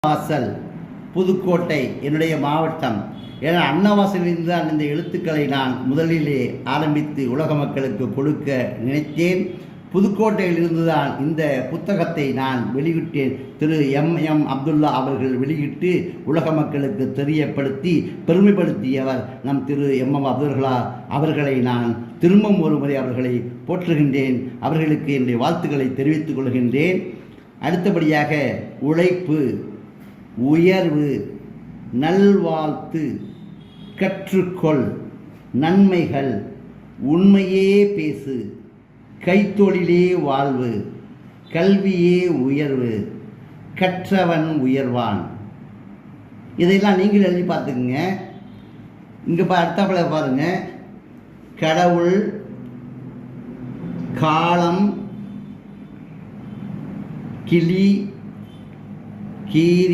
வாசல் புதுக்கோட்டை என்னுடைய மாவட்டம். ஏன்னா அன்னவாசலிருந்து தான் இந்த எழுத்துக்களை நான் முதலிலே ஆரம்பித்து உலக மக்களுக்கு கொடுக்க நினைத்தேன். புதுக்கோட்டையிலிருந்து தான் இந்த புத்தகத்தை நான் வெளியிட்டேன். திரு எம் அப்துல்லா அவர்கள் வெளியிட்டு உலக மக்களுக்கு தெரியப்படுத்தி பெருமைப்படுத்தியவர் நம் திரு எம் அப்துல்லா அவர்களை நான் திரும்பவும் ஒரு முறை அவர்களை போற்றுகின்றேன். அவர்களுக்கு என்னுடைய வாழ்த்துக்களை தெரிவித்துக் கொள்கின்றேன். அடுத்தபடியாக உழைப்பு, உயர்வு, நல்வாழ்த்து, கற்றுக்கொள், நன்மைகள், உண்மையே பேசு, கைத்தொழிலே வாழ்வு, கல்வியே உயர்வு, கற்றவன் உயர்வான். இதையெல்லாம் நீங்கள் எழுதி பார்த்துக்குங்க. இங்கே அடுத்தாப்புல பாருங்க, கடவுள், காலம், கிளி, கீரி,